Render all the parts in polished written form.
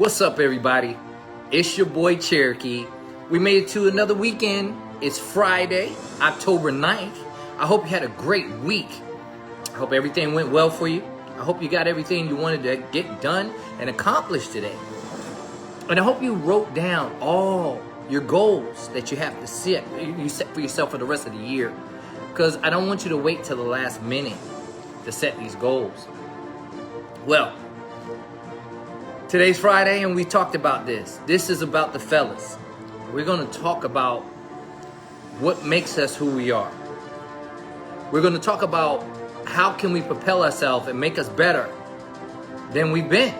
What's up, everybody? It's your boy Cherokee. We made it to another weekend. It's Friday, October 9th. I hope you had a great week. I hope everything went well for you. I hope you got everything you wanted to get done and accomplished today. And I hope you wrote down all your goals that you have to set for yourself for the rest of the year. Because I don't want you to wait till the last minute to set these goals. Well, today's Friday and we talked about this. This is about the fellas. We're going to talk about what makes us who we are. We're going to talk about how can we propel ourselves and make us better than we've been.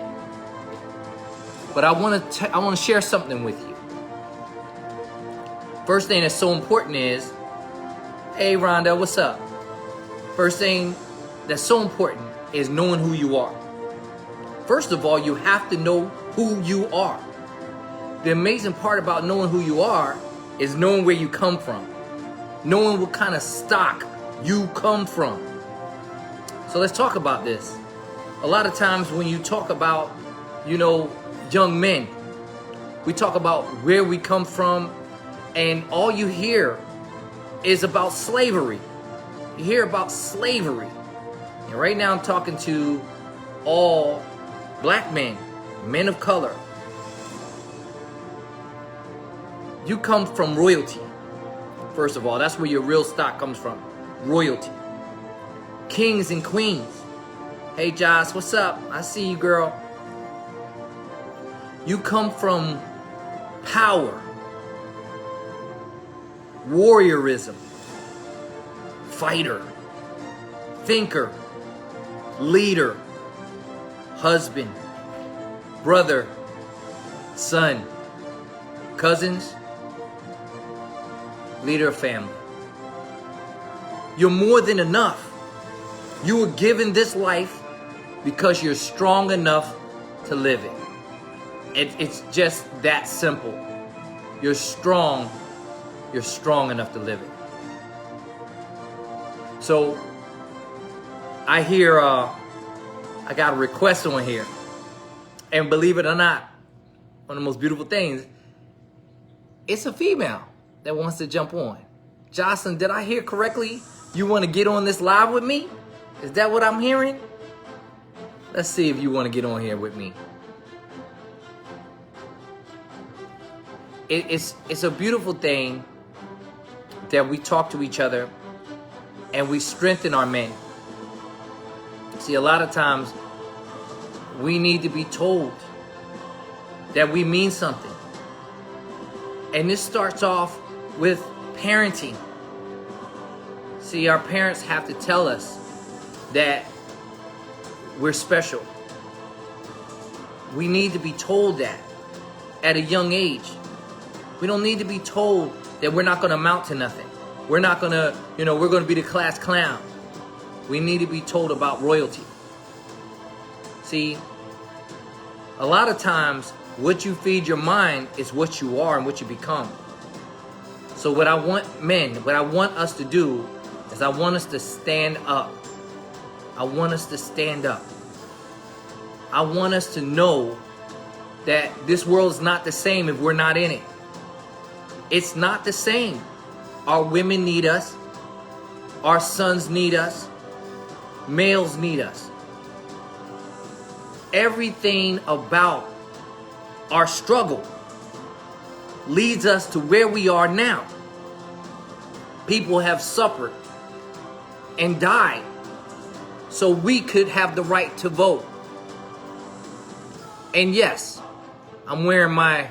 But I want to share something with you. First thing that's so important is, hey Rhonda, what's up? First thing that's so important is knowing who you are. First of all, you have to know who you are. The amazing part about knowing who you are is knowing where you come from. Knowing what kind of stock you come from. So let's talk about this. A lot of times when you talk about, young men, we talk about where we come from, and all you hear is about slavery. You hear about slavery. And right now I'm talking to all black men, men of color. You come from royalty. First of all, that's where your real stock comes from. Royalty. Kings and queens. Hey Joss, what's up? I see you, girl. You come from power. Warriorism. Fighter. Thinker. Leader. Husband, brother, son, cousins, leader of family. You're more than enough. You were given this life because you're strong enough to live it. It's just that simple. You're strong enough to live it. So I hear I got a request on here. And believe it or not, one of the most beautiful things, it's a female that wants to jump on. Jocelyn, did I hear correctly? You want to get on this live with me? Is that what I'm hearing? Let's see if you want to get on here with me. It's a beautiful thing that we talk to each other and we strengthen our men. See, a lot of times we need to be told that we mean something. And this starts off with parenting. See, our parents have to tell us that we're special. We need to be told that at a young age. We don't need to be told that we're not going to amount to nothing. We're not going to, we're going to be the class clown. We need to be told about royalty. See, a lot of times what you feed your mind is what you are and what you become. So what I want us to do is I want us to stand up. I want us to stand up. I want us to know that this world is not the same if we're not in it. It's not the same. Our women need us. Our sons need us. Males need us. Everything about our struggle leads us to where we are now. People have suffered and died so we could have the right to vote. And yes, I'm wearing my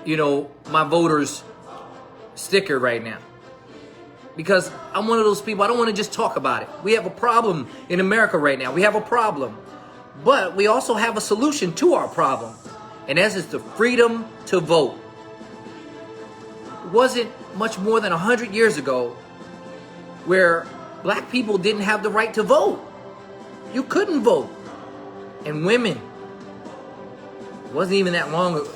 voter's sticker right now. Because I'm one of those people, I don't want to just talk about it. We have a problem in America right now. We have a problem. But we also have a solution to our problem. And that is the freedom to vote. It wasn't much more than 100 years ago where black people didn't have the right to vote. You couldn't vote. And women, it wasn't even that long,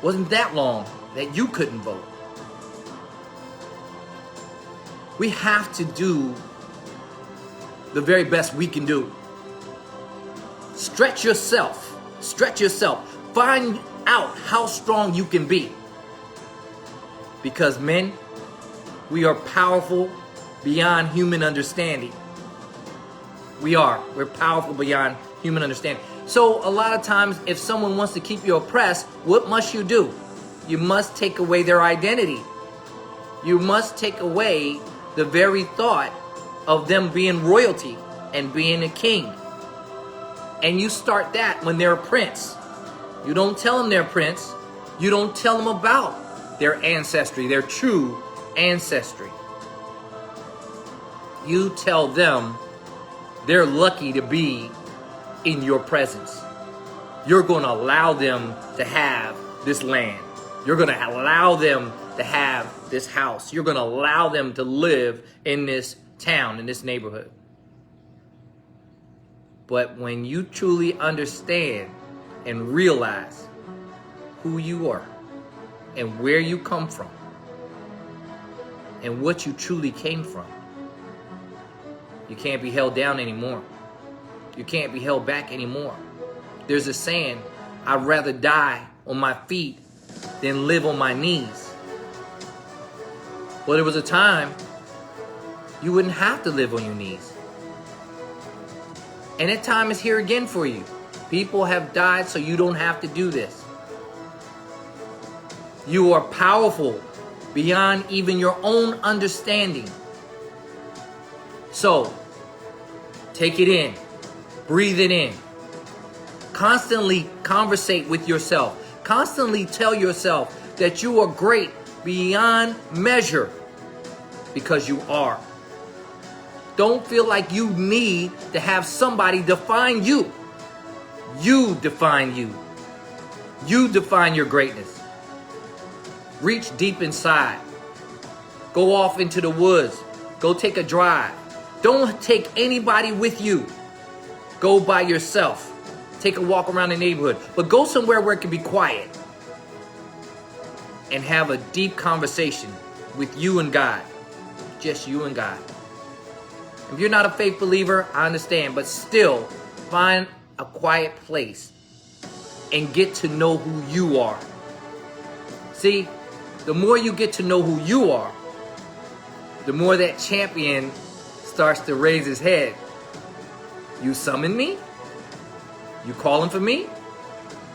wasn't that long that you couldn't vote. We have to do the very best we can do. Stretch yourself. Stretch yourself. Find out how strong you can be. Because men, we are powerful beyond human understanding. We're powerful beyond human understanding. So a lot of times, if someone wants to keep you oppressed, what must you do? You must take away their identity. You must take away the very thought of them being royalty and being a king. And you start that when they're a prince. You don't tell them they're a prince. You don't tell them about their ancestry, their true ancestry. You tell them they're lucky to be in your presence. You're going to allow them to have this land. You're going to allow them to have this house. You're going to allow them to live in this town, in this neighborhood. But when you truly understand and realize who you are and where you come from and what you truly came from, you can't be held down anymore. You can't be held back anymore. There's a saying, I'd rather die on my feet than live on my knees. Well, there was a time you wouldn't have to live on your knees. And that time is here again for you. People have died so you don't have to do this. You are powerful beyond even your own understanding. So, take it in. Breathe it in. Constantly conversate with yourself. Constantly tell yourself that you are great beyond measure, because you are. Don't feel like you need to have somebody define you. You define you. You define your greatness. Reach deep inside. Go off into the woods. Go take a drive. Don't take anybody with you. Go by yourself. Take a walk around the neighborhood. But go somewhere where it can be quiet. And have a deep conversation with you and God. Just you and God. If you're not a faith believer, I understand. But still, find a quiet place and get to know who you are. See, the more you get to know who you are, the more that champion starts to raise his head. You summon me? You calling for me?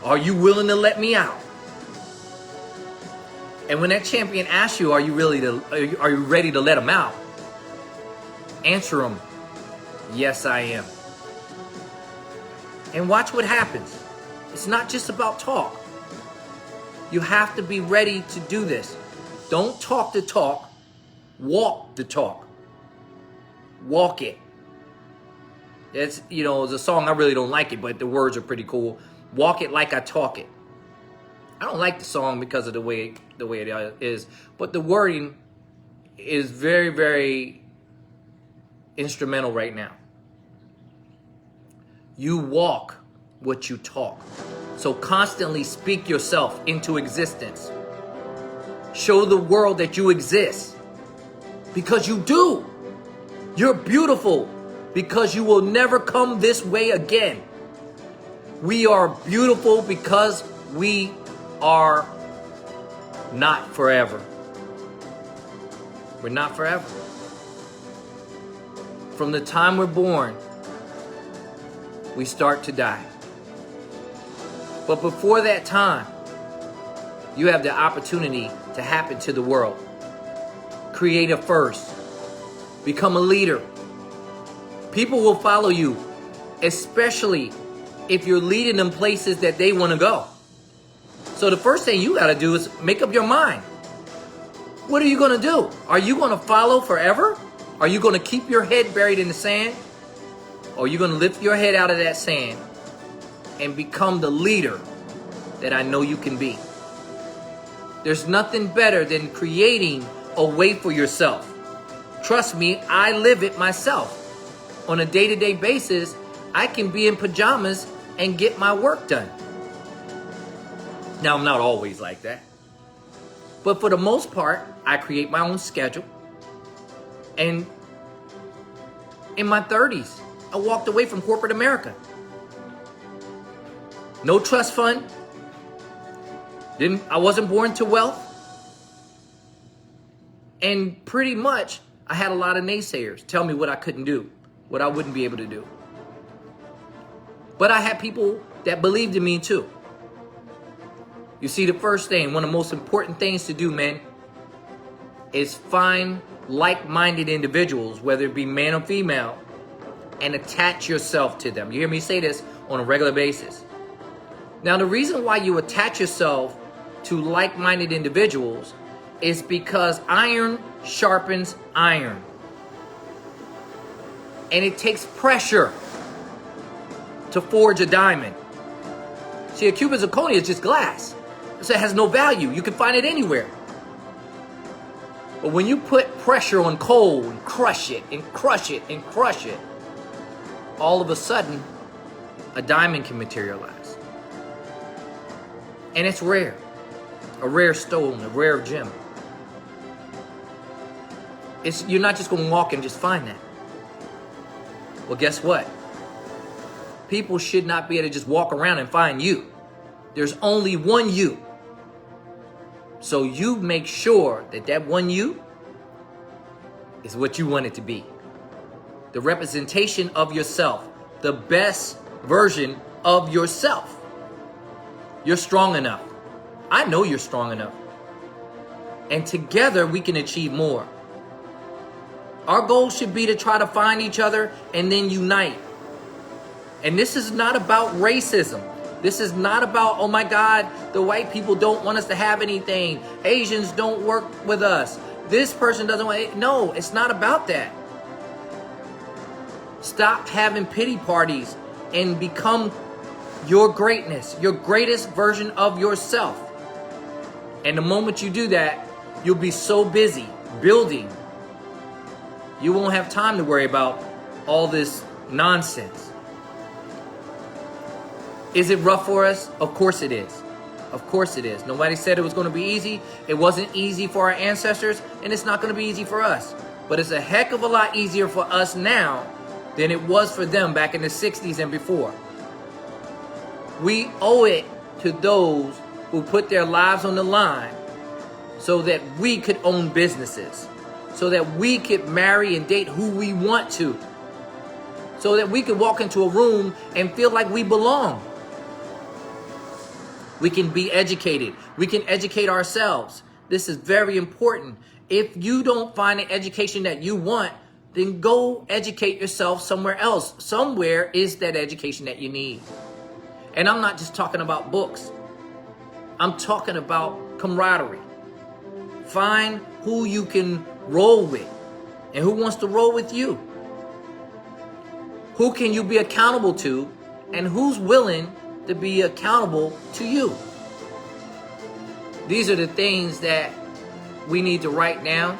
Are you willing to let me out? And when that champion asks you, are you ready to let him out? Answer him, yes, I am. And watch what happens. It's not just about talk. You have to be ready to do this. Don't talk the talk, walk the talk. Walk it. It's, it's a song, I really don't like it, but the words are pretty cool. Walk it like I talk it. I don't like the song because of the way it is, but the wording is very, very instrumental right now. You walk what you talk. So constantly speak yourself into existence. Show the world that you exist. Because you do. You're beautiful. Because you will never come this way again. We are beautiful because we are not forever. We're not forever. From the time we're born, we start to die. But before that time, you have the opportunity to happen to the world. Create a first. Become a leader. People will follow you, especially if you're leading them places that they want to go. So the first thing you got to do is make up your mind. What are you going to do? Are you going to follow forever? Are you going to keep your head buried in the sand? Or are you going to lift your head out of that sand and become the leader that I know you can be? There's nothing better than creating a way for yourself. Trust me, I live it myself. On a day-to-day basis, I can be in pajamas and get my work done. Now, I'm not always like that. But for the most part, I create my own schedule. And in my 30s, I walked away from corporate America. No trust fund, I wasn't born to wealth. And pretty much, I had a lot of naysayers tell me what I couldn't do, what I wouldn't be able to do. But I had people that believed in me too. You see, the first thing, one of the most important things to do, man, is find like-minded individuals, whether it be man or female, and attach yourself to them. You hear me say this on a regular basis. Now, the reason why you attach yourself to like-minded individuals is because iron sharpens iron. And it takes pressure to forge a diamond. See, a cube of zirconia is just glass. So it has no value. You can find it anywhere. But when you put pressure on coal and crush it and crush it and crush it, all of a sudden, a diamond can materialize. And it's rare. A rare stone, a rare gem. You're not just going to walk and just find that. Well, guess what? People should not be able to just walk around and find you. There's only one you. So you make sure that that one you is what you want it to be. The representation of yourself. The best version of yourself. You're strong enough. I know you're strong enough. And together we can achieve more. Our goal should be to try to find each other and then unite. And this is not about racism. This is not about, oh my God, the white people don't want us to have anything. Asians don't work with us. This person doesn't want it. No, it's not about that. Stop having pity parties and become your greatness, your greatest version of yourself. And the moment you do that, you'll be so busy building. You won't have time to worry about all this nonsense. Is it rough for us? Of course it is. Of course it is. Nobody said it was going to be easy. It wasn't easy for our ancestors, and it's not going to be easy for us. But it's a heck of a lot easier for us now than it was for them back in the 60s and before. We owe it to those who put their lives on the line so that we could own businesses, so that we could marry and date who we want to, so that we could walk into a room and feel like we belong. We can be educated. We can educate ourselves. This is very important. If you don't find an education that you want, then go educate yourself somewhere else. Somewhere is that education that you need. And I'm not just talking about books. I'm talking about camaraderie. Find who you can roll with and who wants to roll with you. Who can you be accountable to and who's willing to be accountable to you. These are the things that we need to write down.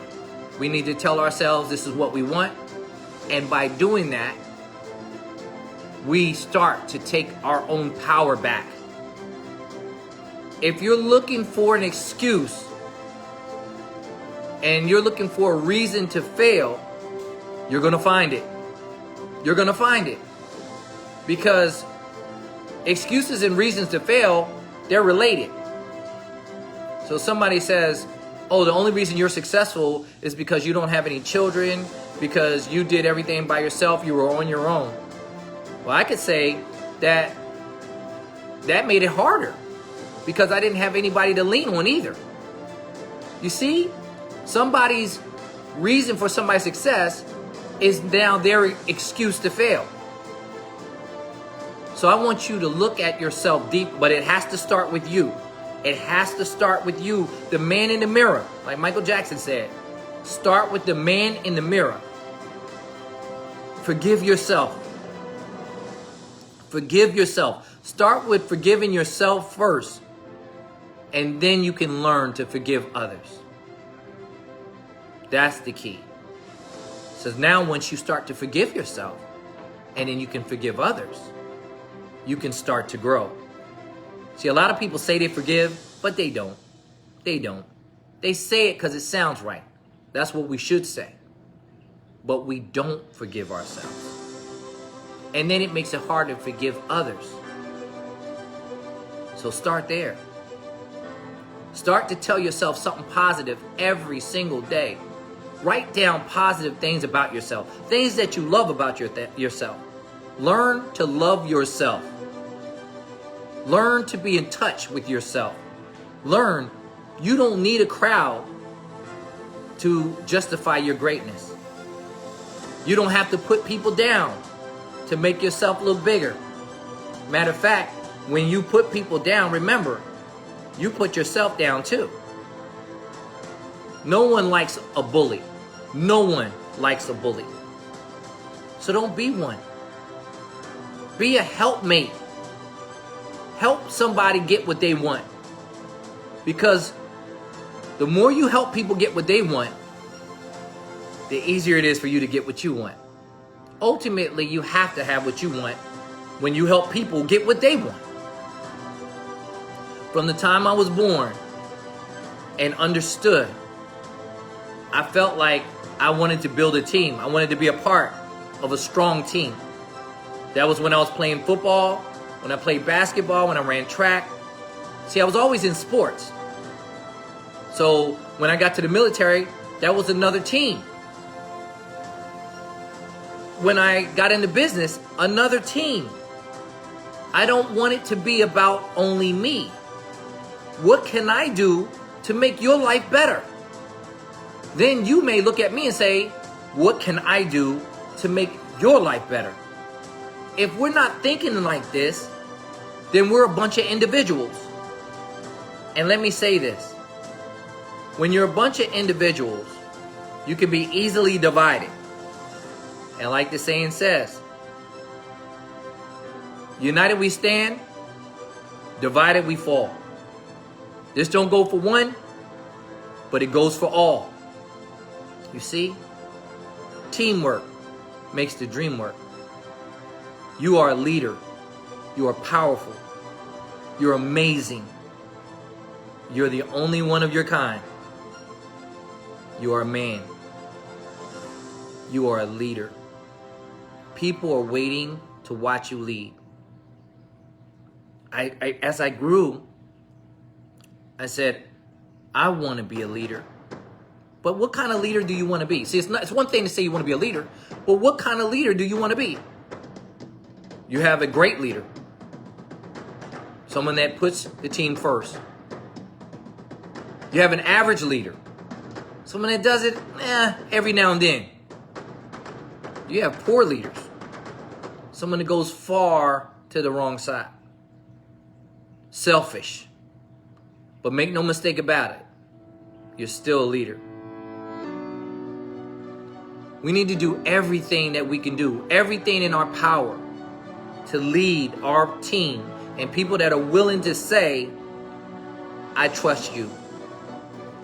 We need to tell ourselves this is what we want. And by doing that, we start to take our own power back. If you're looking for an excuse and you're looking for a reason to fail, you're going to find it. You're going to find it. Because excuses and reasons to fail, they're related. So somebody says, oh, the only reason you're successful is because you don't have any children, because you did everything by yourself, you were on your own. Well, I could say that made it harder because I didn't have anybody to lean on either. You see, somebody's reason for somebody's success is now their excuse to fail. So I want you to look at yourself deep, but it has to start with you. It has to start with you, the man in the mirror. Like Michael Jackson said, start with the man in the mirror. Forgive yourself. Forgive yourself. Start with forgiving yourself first, and then you can learn to forgive others. That's the key. So now once you start to forgive yourself, and then you can forgive others, you can start to grow. See, a lot of people say they forgive, but they don't. They don't. They say it because it sounds right. That's what we should say. But we don't forgive ourselves. And then it makes it hard to forgive others. So start there. Start to tell yourself something positive every single day. Write down positive things about yourself, things that you love about yourself. Learn to love yourself. Learn to be in touch with yourself. Learn you don't need a crowd to justify your greatness. You don't have to put people down to make yourself look bigger. Matter of fact, when you put people down, remember, you put yourself down too. No one likes a bully. No one likes a bully. So don't be one. Be a helpmate. Help somebody get what they want. Because the more you help people get what they want, the easier it is for you to get what you want. Ultimately, you have to have what you want when you help people get what they want. From the time I was born and understood, I felt like I wanted to build a team. I wanted to be a part of a strong team. That was when I was playing football, when I played basketball, when I ran track. See, I was always in sports. So when I got to the military, that was another team. When I got into business, another team. I don't want it to be about only me. What can I do to make your life better? Then you may look at me and say, what can I do to make your life better? If we're not thinking like this, then we're a bunch of individuals. And let me say this. When you're a bunch of individuals, you can be easily divided. And like the saying says, united we stand, divided we fall. This don't go for one, but it goes for all. You see? Teamwork makes the dream work. You are a leader. You are powerful. You're amazing. You're the only one of your kind. You are a man. You are a leader. People are waiting to watch you lead. As I grew, I said, I want to be a leader. But what kind of leader do you want to be? See, it's one thing to say you want to be a leader, but what kind of leader do you want to be? You have a great leader. Someone that puts the team first. You have an average leader. Someone that does it every now and then. You have poor leaders. Someone that goes far to the wrong side. Selfish. But make no mistake about it. You're still a leader. We need to do everything that we can do, everything in our power to lead our team and people that are willing to say, I trust you.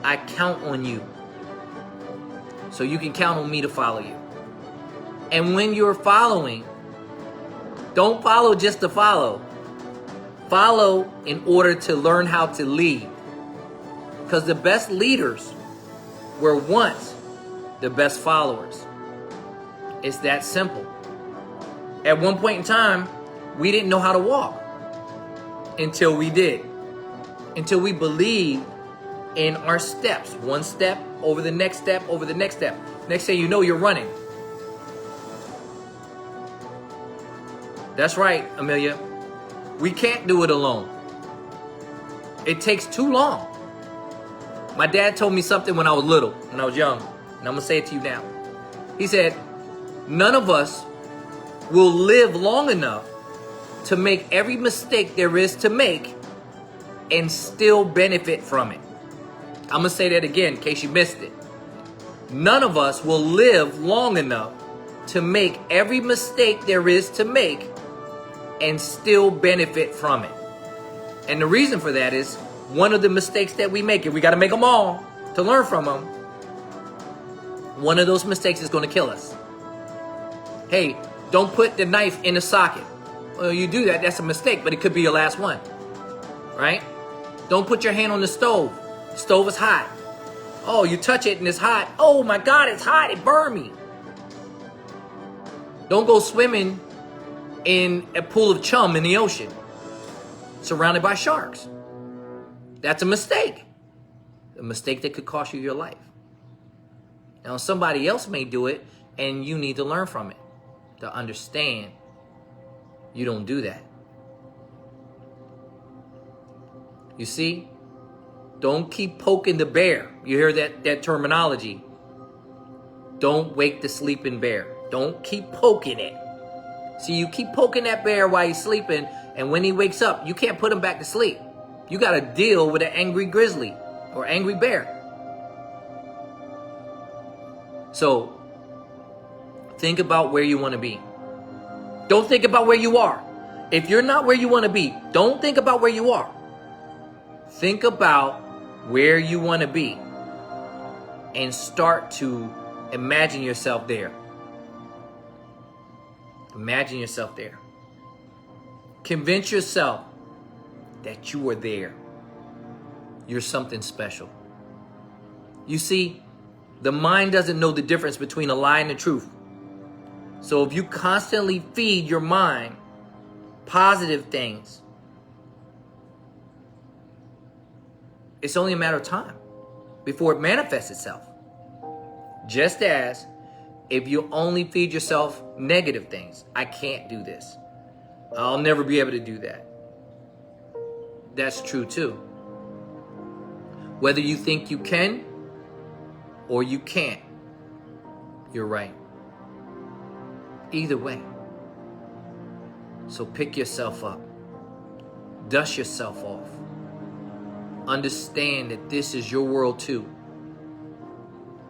I count on you. So you can count on me to follow you. And when you're following, don't follow just to follow. Follow in order to learn how to lead. Because the best leaders were once the best followers. It's that simple. At one point in time, we didn't know how to walk until we did. Until we believed in our steps. One step over the next step over the next step. Next thing you know, you're running. That's right, Amelia. We can't do it alone. It takes too long. My dad told me something when I was little, when I was young, and I'm going to say it to you now. He said, none of us will live long enough to make every mistake there is to make and still benefit from it. I'm going to say that again in case you missed it. None of us will live long enough to make every mistake there is to make and still benefit from it. And the reason for that is one of the mistakes that we make, and we got to make them all to learn from them, one of those mistakes is going to kill us. Hey, don't put the knife in the socket. Well, you do that, that's a mistake, but it could be your last one. Right? Don't put your hand on the stove. The stove is hot. Oh, you touch it and it's hot. Oh my God, it's hot. It burned me. Don't go swimming in a pool of chum in the ocean, surrounded by sharks. That's a mistake. A mistake that could cost you your life. Now, somebody else may do it, and you need to learn from it to understand you don't do that. You see? Don't keep poking the bear. You hear that terminology. Don't wake the sleeping bear. Don't keep poking it. See, you keep poking that bear while he's sleeping, and when he wakes up, you can't put him back to sleep. You got to deal with an angry grizzly or angry bear. So, think about where you want to be. Don't think about where you are. If you're not where you want to be, don't think about where you are. Think about where you want to be and start to imagine yourself there. Imagine yourself there. Convince yourself that you are there. You're something special. You see, the mind doesn't know the difference between a lie and the truth. So if you constantly feed your mind positive things, it's only a matter of time before it manifests itself. Just as if you only feed yourself negative things. I can't do this. I'll never be able to do that. That's true too. Whether you think you can or you can't, you're right. Either way. So pick yourself up. Dust yourself off. Understand that this is your world too.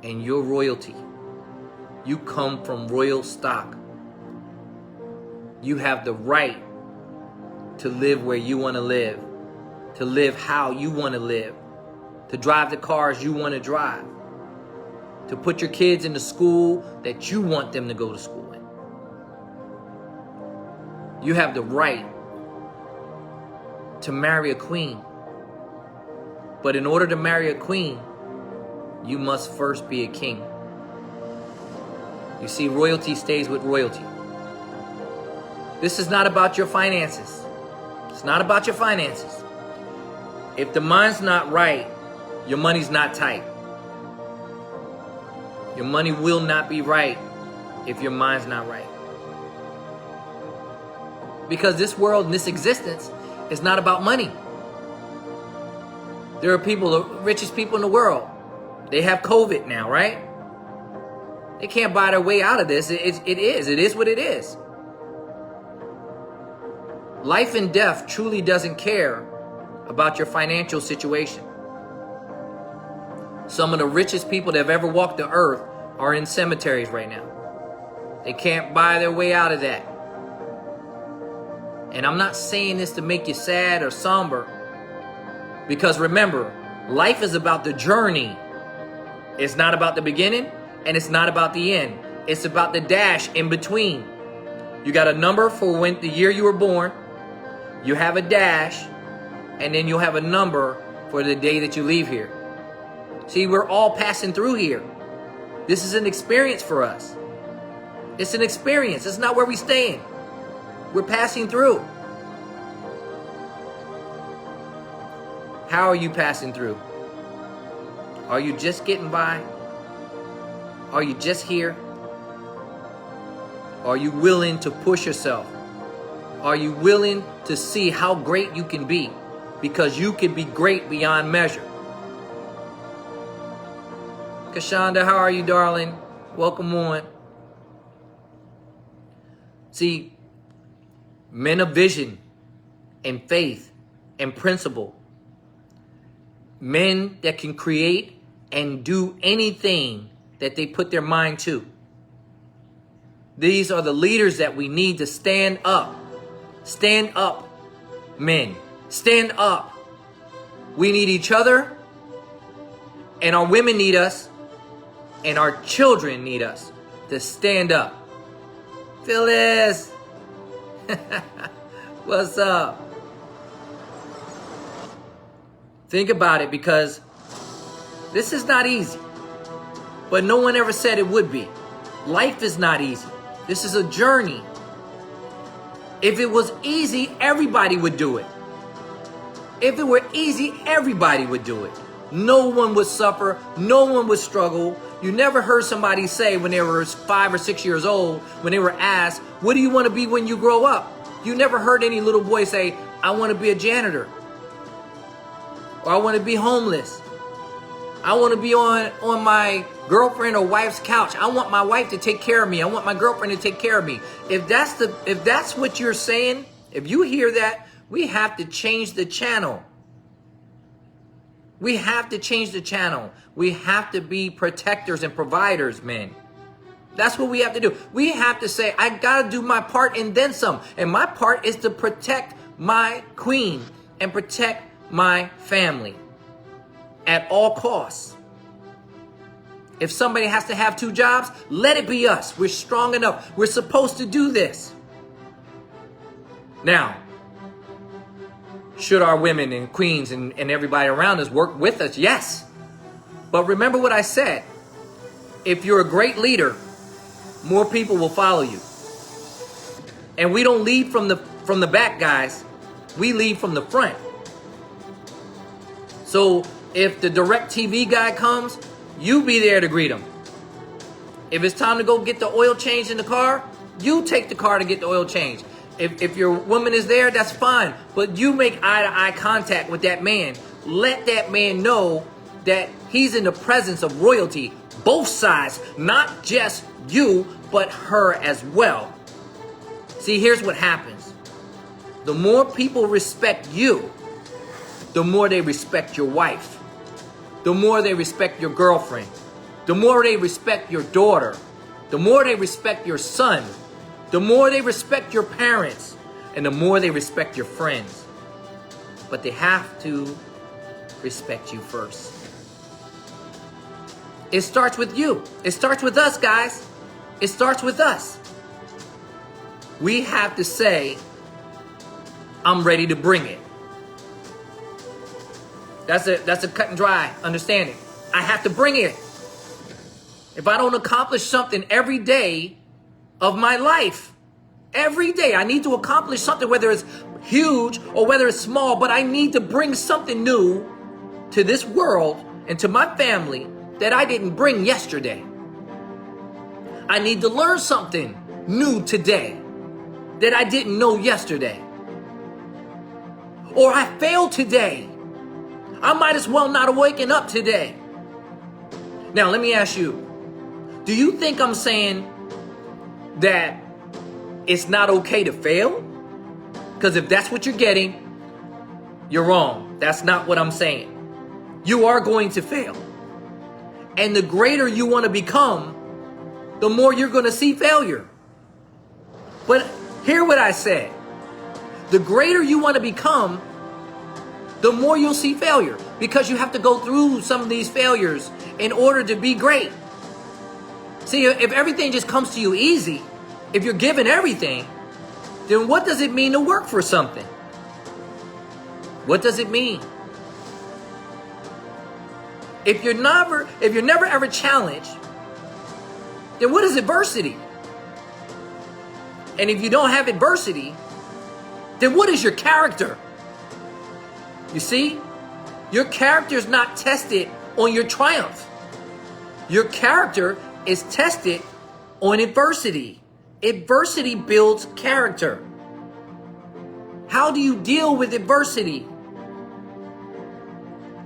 And your royalty. You come from royal stock. You have the right to live where you want to live. To live how you want to live. To drive the cars you want to drive. To put your kids in the school that you want them to go to school in. You have the right to marry a queen. But in order to marry a queen, you must first be a king. You see, royalty stays with royalty. This is not about your finances. It's not about your finances. If the mind's not right, your money's not tight. Your money will not be right if your mind's not right. Because this world and this existence is not about money. There are people, the richest people in the world, they have COVID now, right? They can't buy their way out of this. It is what it is. Life and death truly doesn't care about your financial situation. Some of the richest people that have ever walked the earth are in cemeteries right now. They can't buy their way out of that. And I'm not saying this to make you sad or somber. Because remember, life is about the journey. It's not about the beginning and it's not about the end. It's about the dash in between. You got a number for when the year you were born. You have a dash. And then you'll have a number for the day that you leave here. See, we're all passing through here. This is an experience for us. It's an experience. It's not where we stand. We're passing through. How are you passing through? Are you just getting by? Are you just here? Are you willing to push yourself? Are you willing to see how great you can be? Because you can be great beyond measure. Kashonda, how are you, darling? Welcome on. See, men of vision and faith and principle, men that can create and do anything that they put their mind to. These are the leaders that we need to stand up. Stand up, men. Stand up. We need each other, and our women need us, and our children need us to stand up. Phyllis, what's up? Think about it, because this is not easy, but no one ever said it would be. Life is not easy. This is a journey. If it was easy, everybody would do it. If it were easy, everybody would do it. No one would suffer. No one would struggle. You never heard somebody say when they were 5 or 6 years old, when they were asked, what do you want to be when you grow up? You never heard any little boy say, I want to be a janitor. Or I want to be homeless. I want to be on my girlfriend or wife's couch. I want my wife to take care of me. I want my girlfriend to take care of me. If that's what you're saying, if you hear that, we have to change the channel. We have to change the channel. We have to be protectors and providers, men. That's what we have to do. We have to say, I got to do my part and then some. And my part is to protect my queen and protect my family at all costs. If somebody has to have 2 jobs, let it be us. We're strong enough. We're supposed to do this. Now, should our women and queens and everybody around us work with us? Yes. But remember what I said. If you're a great leader, more people will follow you. And we don't lead from the back, guys. We lead from the front. So if the DirecTV guy comes, you be there to greet him. If it's time to go get the oil changed in the car, you take the car to get the oil changed. If your woman is there, that's fine. But you make eye-to-eye contact with that man. Let that man know that he's in the presence of royalty. Both sides, not just you, but her as well. See, here's what happens. The more people respect you, the more they respect your wife. The more they respect your girlfriend. The more they respect your daughter. The more they respect your son. The more they respect your parents. And the more they respect your friends. But they have to respect you first. It starts with you. It starts with us, guys. It starts with us. We have to say, I'm ready to bring it. That's a cut and dry understanding. I have to bring it. If I don't accomplish something every day of my life, every day I need to accomplish something, whether it's huge or whether it's small, but I need to bring something new to this world and to my family that I didn't bring yesterday. I need to learn something new today that I didn't know yesterday. Or I failed today. I might as well not have waken up today. Now, let me ask you, do you think I'm saying that it's not okay to fail? Because if that's what you're getting, you're wrong. That's not what I'm saying. You are going to fail. And the greater you want to become, the more you're going to see failure. But hear what I said. The greater you want to become, the more you'll see failure, because you have to go through some of these failures in order to be great. See, if everything just comes to you easy, if you're given everything, then what does it mean to work for something? What does it mean? If you're never ever challenged, then what is adversity? And if you don't have adversity, then what is your character? You see, your character is not tested on your triumph. Your character is tested on adversity. Adversity builds character. How do you deal with adversity?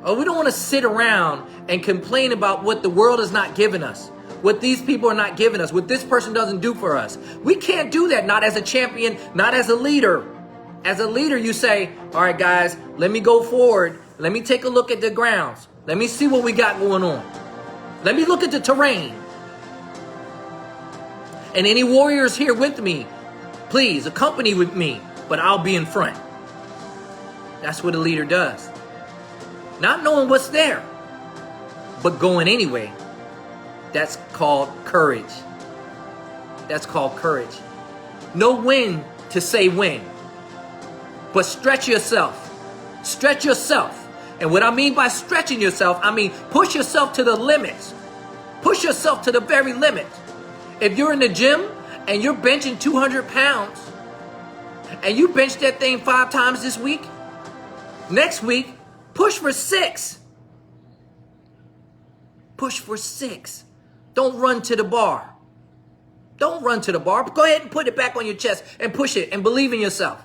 Oh, we don't want to sit around and complain about what the world is not giving us, what these people are not giving us, what this person doesn't do for us. We can't do that, not as a champion, not as a leader. As a leader, you say, all right, guys, let me go forward. Let me take a look at the grounds. Let me see what we got going on. Let me look at the terrain. And any warriors here with me, please accompany with me, but I'll be in front. That's what a leader does. Not knowing what's there, but going anyway. That's called courage. That's called courage. Know when to say when. But stretch yourself. Stretch yourself. And what I mean by stretching yourself, I mean push yourself to the limits. Push yourself to the very limit. If you're in the gym and you're benching 200 pounds and you bench that thing 5 times this week, next week, push for 6. Push for 6. Don't run to the bar. Don't run to the bar. Go ahead and put it back on your chest and push it and believe in yourself.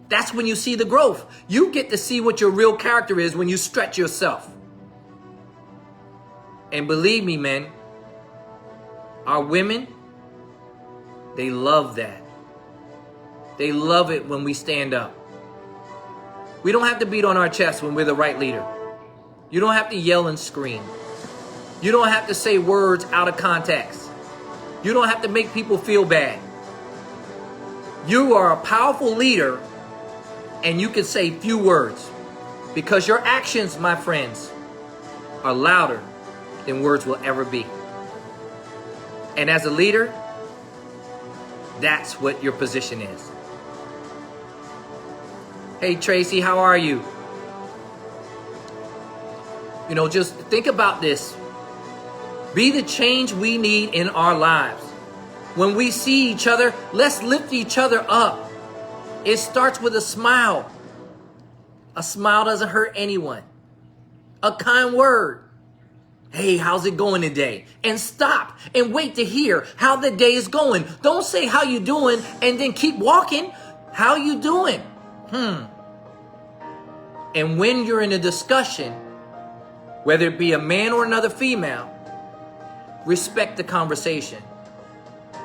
That's when you see the growth. You get to see what your real character is when you stretch yourself. And believe me, men, our women, they love that. They love it when we stand up. We don't have to beat on our chest when we're the right leader. You don't have to yell and scream. You don't have to say words out of context. You don't have to make people feel bad. You are a powerful leader, and you can say few words because your actions, my friends, are louder than words will ever be. And as a leader, that's what your position is. Hey, Tracy, how are you? You know, just think about this. Be the change we need in our lives. When we see each other, let's lift each other up. It starts with a smile. A smile doesn't hurt anyone. A kind word. Hey, how's it going today? And stop and wait to hear how the day is going. Don't say how you doing and then keep walking. How you doing? And when you're in a discussion, whether it be a man or another female, respect the conversation.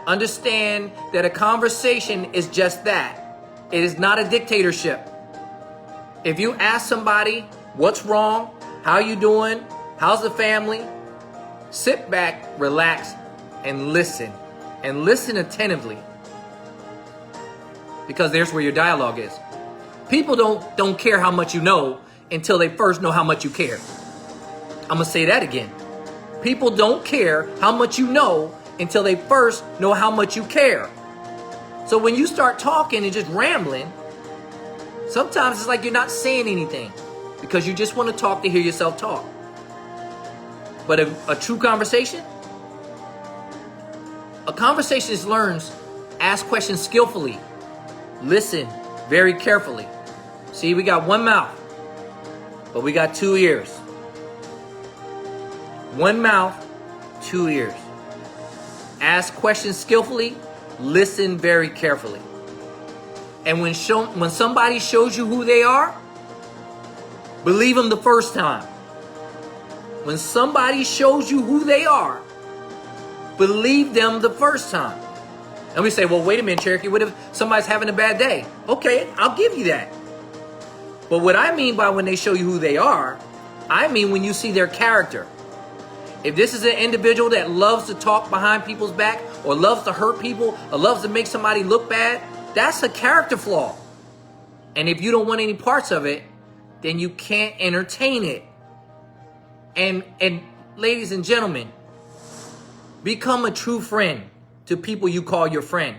Understand that a conversation is just that. It is not a dictatorship. If you ask somebody, what's wrong? How you doing? How's the family? Sit back, relax, and listen. And listen attentively. Because there's where your dialogue is. People don't care how much you know until they first know how much you care. I'm going to say that again. People don't care how much you know until they first know how much you care. So when you start talking and just rambling, sometimes it's like you're not saying anything because you just want to talk to hear yourself talk. But a true conversation, learns, ask questions skillfully, listen very carefully. See, we got one mouth, but we got 2 ears. One mouth, 2 ears. Ask questions skillfully, listen very carefully. And when somebody shows you who they are, believe them the first time. When somebody shows you who they are, believe them the first time. And we say, well, wait a minute, Cherokee, what if somebody's having a bad day? Okay, I'll give you that. But what I mean by when they show you who they are, I mean when you see their character. If this is an individual that loves to talk behind people's back or loves to hurt people or loves to make somebody look bad, that's a character flaw. And if you don't want any parts of it, then you can't entertain it. And ladies and gentlemen, become a true friend to people you call your friend.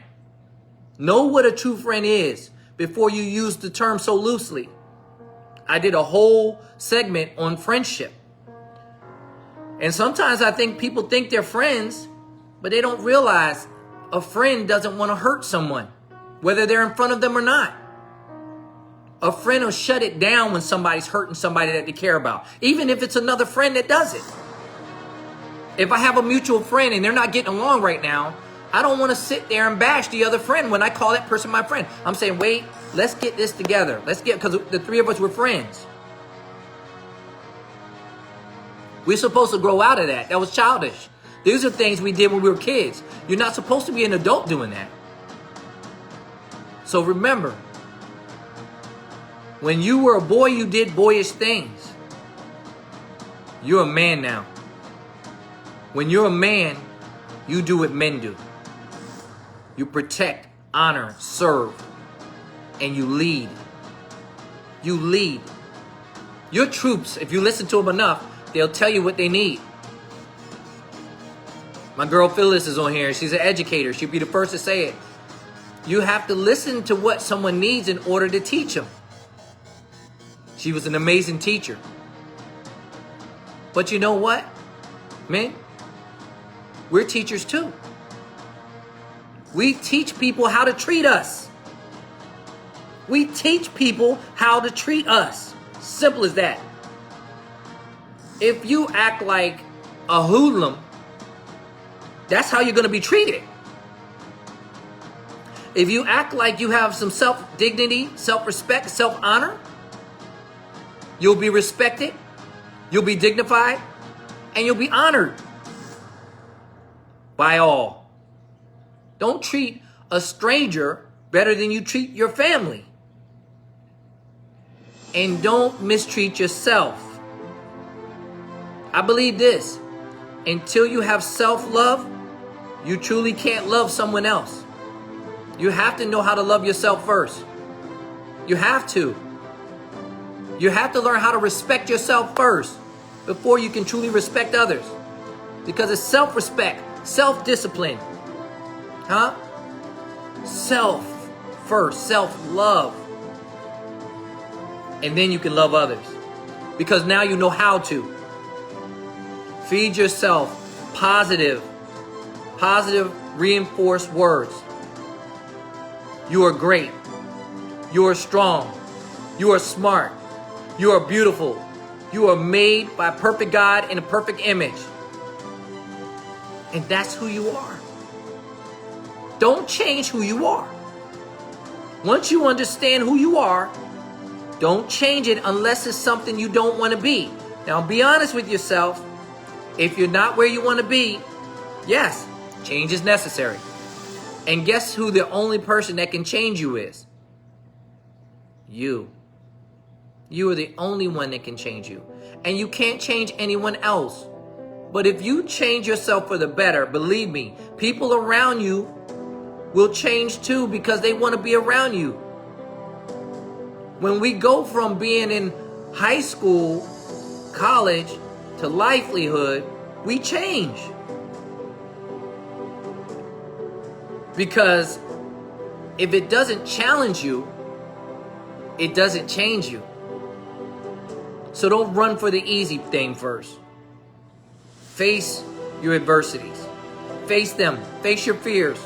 Know what a true friend is before you use the term so loosely. I did a whole segment on friendship. And sometimes I think people think they're friends, but they don't realize a friend doesn't want to hurt someone, whether they're in front of them or not. A friend will shut it down when somebody's hurting somebody that they care about, even if it's another friend that does it. If I have a mutual friend and they're not getting along right now, I don't want to sit there and bash the other friend when I call that person my friend. I'm saying, wait, let's get this together. Because the three of us were friends. We're supposed to grow out of that. That was childish. These are things we did when we were kids. You're not supposed to be an adult doing that. So remember, when you were a boy, you did boyish things. You're a man now. When you're a man, you do what men do. You protect, honor, serve, and you lead. You lead. Your troops, if you listen to them enough, they'll tell you what they need. My girl Phyllis is on here. She's an educator. She'll be the first to say it. You have to listen to what someone needs in order to teach them. She was an amazing teacher. But you know what, men? We're teachers too. We teach people how to treat us. We teach people how to treat us. Simple as that. If you act like a hoodlum, that's how you're going to be treated. If you act like you have some self-dignity, self-respect, self-honor, you'll be respected, you'll be dignified, and you'll be honored by all. Don't treat a stranger better than you treat your family. And don't mistreat yourself. I believe this. Until you have self-love, you truly can't love someone else. You have to know how to love yourself first. You have to. You have to learn how to respect yourself first before you can truly respect others. Because it's self-respect, self-discipline. Self first, self-love. And then you can love others. Because now you know how to. Feed yourself positive reinforced words. You are great. You are strong. You are smart. You are beautiful. You are made by a perfect God in a perfect image. And that's who you are. Don't change who you are. Once you understand who you are, don't change it unless it's something you don't want to be. Now, be honest with yourself. If you're not where you want to be, yes, change is necessary. And guess who the only person that can change you is? You. You are the only one that can change you. And you can't change anyone else. But if you change yourself for the better, believe me, people around you will change too because they want to be around you. When we go from being in high school, college, to livelihood, we change. Because if it doesn't challenge you, it doesn't change you. So don't run for the easy thing first. Face your adversities. Face them. Face your fears.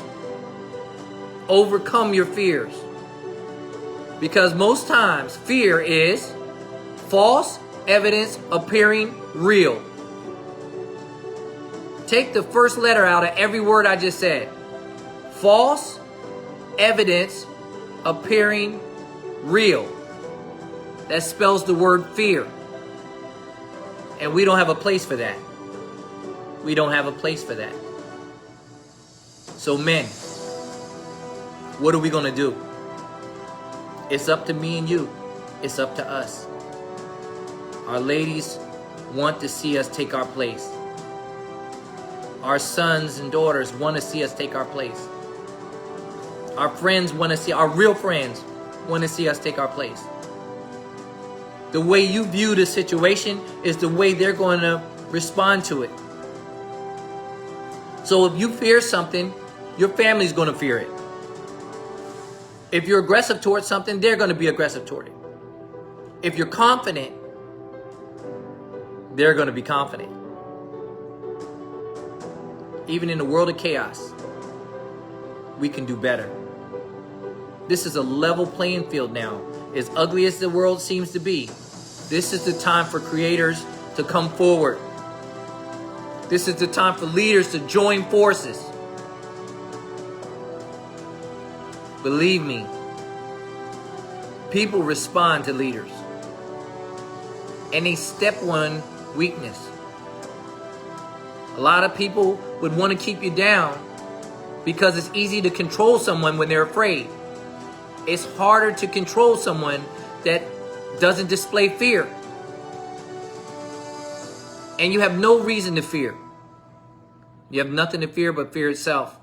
Overcome your fears. Because most times, fear is false evidence appearing real. Take the first letter out of every word I just said. False evidence appearing real. That spells the word fear. And we don't have a place for that. We don't have a place for that. So men, what are we going to do? It's up to me and you. It's up to us. Our ladies want to see us take our place. Our sons and daughters want to see us take our place. Our friends want to see, our real friends want to see us take our place. The way you view the situation is the way they're going to respond to it. So if you fear something, your family's going to fear it. If you're aggressive towards something, they're going to be aggressive toward it. If you're confident, they're going to be confident. Even in a world of chaos, we can do better. This is a level playing field now. As ugly as the world seems to be, this is the time for creators to come forward. This is the time for leaders to join forces. Believe me, people respond to leaders. And they step on weakness. A lot of people would want to keep you down because it's easy to control someone when they're afraid. It's harder to control someone that doesn't display fear. And you have no reason to fear. You have nothing to fear but fear itself.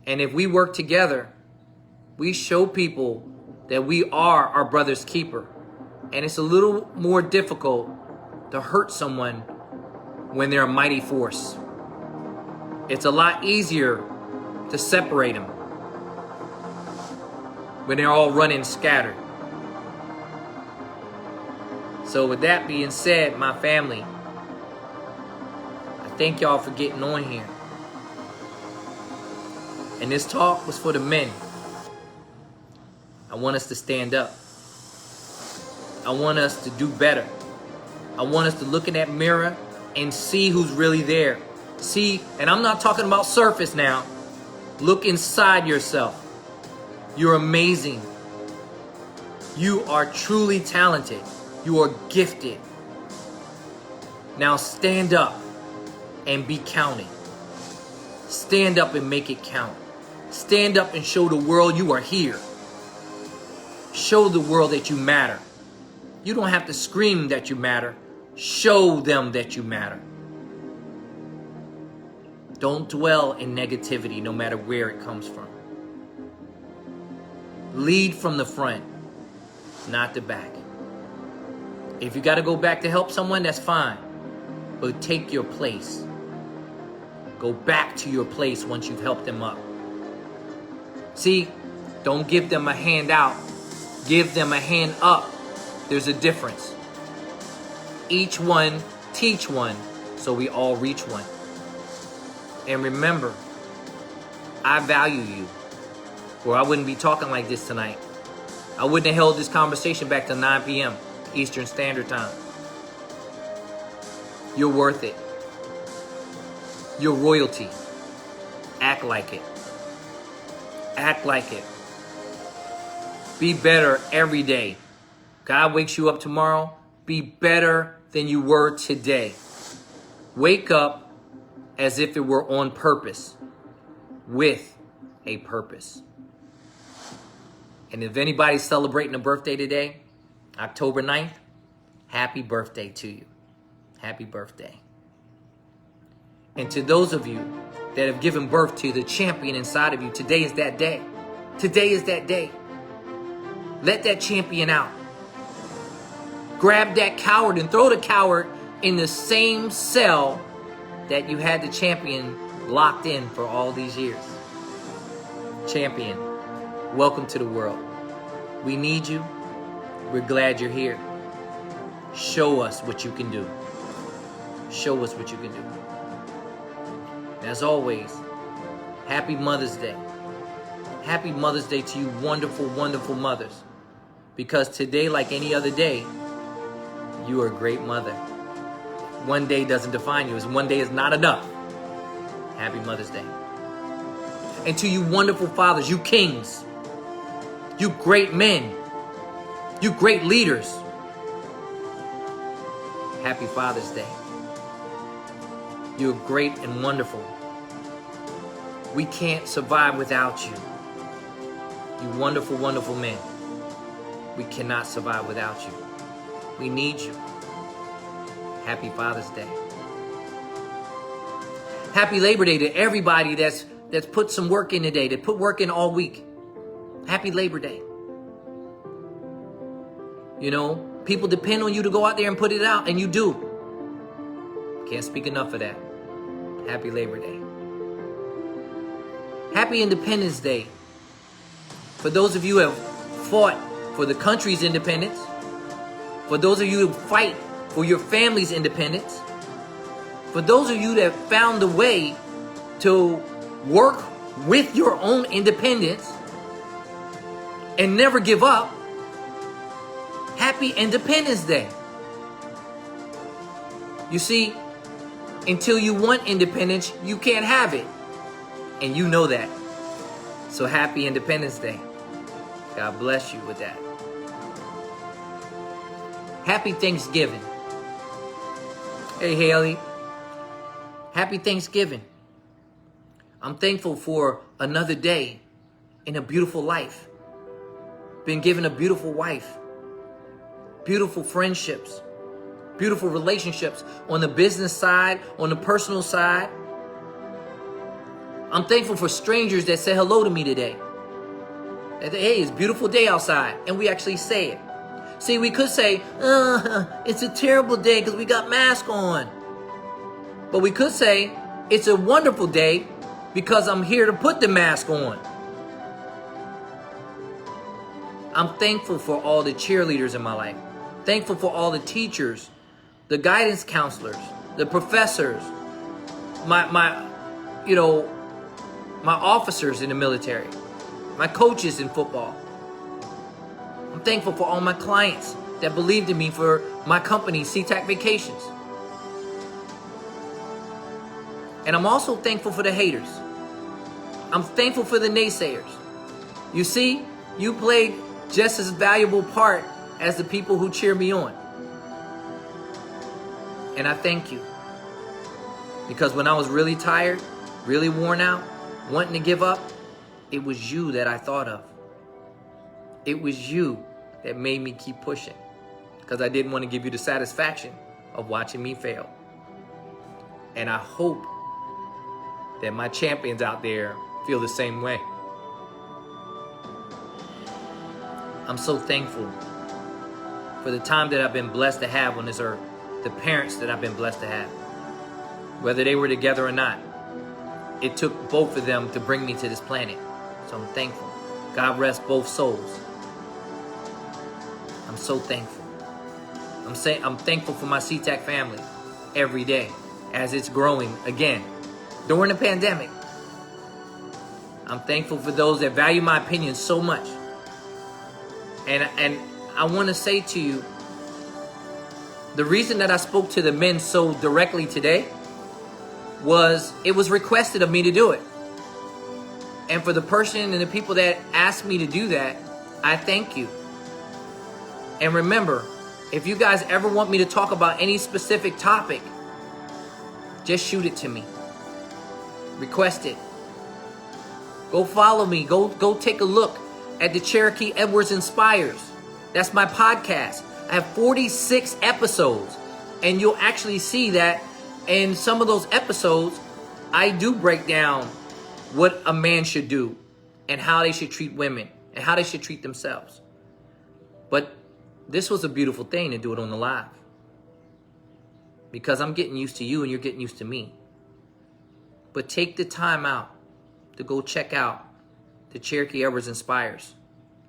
And if we work together, we show people that we are our brother's keeper. And it's a little more difficult to hurt someone when they're a mighty force. It's a lot easier to separate them when they're all running scattered. So with that being said, my family, I thank y'all for getting on here. And this talk was for the men. I want us to stand up. I want us to do better. I want us to look in that mirror and see who's really there. See, and I'm not talking about surface now. Look inside yourself. You're amazing. You are truly talented. You are gifted. Now stand up and be counted. Stand up and make it count. Stand up and show the world you are here. Show the world that you matter. You don't have to scream that you matter. Show them that you matter. Don't dwell in negativity no matter where it comes from. Lead from the front, not the back. If you got to go back to help someone, that's fine. But take your place. Go back to your place once you've helped them up. See, don't give them a hand out. Give them a hand up. There's a difference. Each one teach one, so we all reach one. And remember, I value you, or I wouldn't be talking like this tonight. I wouldn't have held this conversation back to 9 p.m. Eastern Standard Time. You're worth it. You're royalty. Act like it. Act like it. Be better every day. God wakes you up tomorrow. Be better than you were today. Wake up as if it were on purpose, with a purpose. And if anybody's celebrating a birthday today, October 9th, happy birthday to you. Happy birthday. And to those of you that have given birth to the champion inside of you, today is that day. Today is that day. Let that champion out. Grab that coward and throw the coward in the same cell that you had the champion locked in for all these years. Champion, welcome to the world. We need you. We're glad you're here. Show us what you can do. Show us what you can do. And as always, happy Mother's Day. Happy Mother's Day to you wonderful, wonderful mothers. Because today, like any other day, you are a great mother. One day doesn't define you. One day is not enough. Happy Mother's Day. And to you wonderful fathers, you kings, you great men, you great leaders, happy Father's Day. You're great and wonderful. We can't survive without you. You wonderful, wonderful men. We cannot survive without you. We need you. Happy Father's Day. Happy Labor Day to everybody that's put some work in today, that put work in all week. Happy Labor Day. You know, people depend on you to go out there and put it out, and you do. Can't speak enough of that. Happy Labor Day. Happy Independence Day. For those of you who have fought for the country's independence, for those of you who fight for your family's independence, for those of you that found a way to work with your own independence and never give up, happy Independence Day. You see, until you want independence, you can't have it. And you know that. So happy Independence Day. God bless you with that. Happy Thanksgiving. Hey, Haley. Happy Thanksgiving. I'm thankful for another day in a beautiful life. Been given a beautiful wife. Beautiful friendships. Beautiful relationships on the business side, on the personal side. I'm thankful for strangers that say hello to me today. That, hey, it's a beautiful day outside. And we actually say it. See, we could say, it's a terrible day because we got masks on. But we could say, it's a wonderful day because I'm here to put the mask on. I'm thankful for all the cheerleaders in my life. Thankful for all the teachers, the guidance counselors, the professors, my officers in the military, my coaches in football. I'm thankful for all my clients that believed in me for my company, SeaTac Vacations. And I'm also thankful for the haters. I'm thankful for the naysayers. You see, you played just as valuable part as the people who cheer me on. And I thank you. Because when I was really tired, really worn out, wanting to give up, it was you that I thought of. It was you that made me keep pushing. Because I didn't want to give you the satisfaction of watching me fail. And I hope that my champions out there feel the same way. I'm so thankful for the time that I've been blessed to have on this earth. The parents that I've been blessed to have. Whether they were together or not, it took both of them to bring me to this planet. So I'm thankful. God rest both souls. I'm so thankful. I'm thankful for my SeaTac family every day as it's growing again during the pandemic. I'm thankful for those that value my opinion so much. And I want to say to you, the reason that I spoke to the men so directly today was it was requested of me to do it. And for the person and the people that asked me to do that, I thank you. And remember, if you guys ever want me to talk about any specific topic, just shoot it to me. Request it. Go follow me. Go take a look at the Cherokee Edwards Inspires. That's my podcast. I have 46 episodes. And you'll actually see that in some of those episodes, I do break down what a man should do and how they should treat women and how they should treat themselves. But this was a beautiful thing to do it on the live. Because I'm getting used to you and you're getting used to me. But take the time out to go check out the Cherokee Edwards Inspires,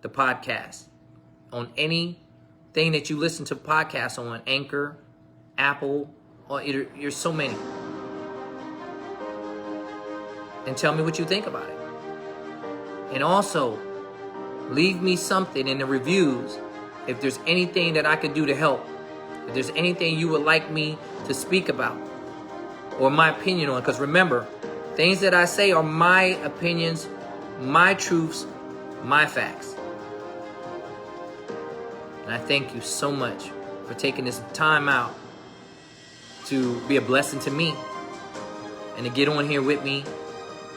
the podcast, on anything that you listen to podcasts on, Anchor, Apple, or there's so many. And tell me what you think about it. And also, leave me something in the reviews if there's anything that I could do to help. If there's anything you would like me to speak about or my opinion on. Because remember, things that I say are my opinions, my truths, my facts. And I thank you so much for taking this time out to be a blessing to me and to get on here with me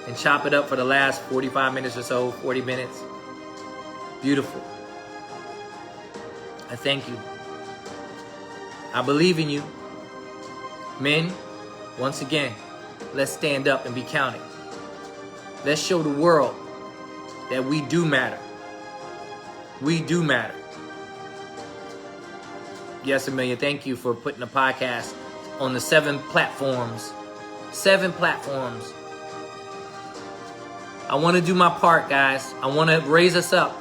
and chop it up for the last 45 minutes or so, 40 minutes. Beautiful. I thank you. I believe in you. Men, once again, let's stand up and be counted. Let's show the world that we do matter. We do matter. Yes, Amelia, thank you for putting the podcast on the 7 platforms. 7 platforms. I want to do my part, guys. I want to raise us up.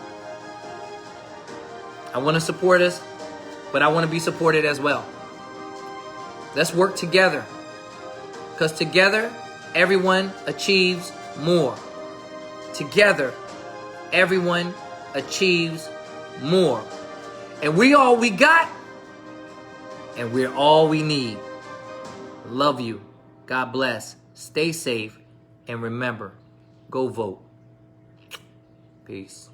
I want to support us, but I want to be supported as well. Let's work together. Because together, everyone achieves more. Together, everyone achieves more. And we all we got, and we're all we need. Love you. God bless. Stay safe. And remember, go vote. Peace.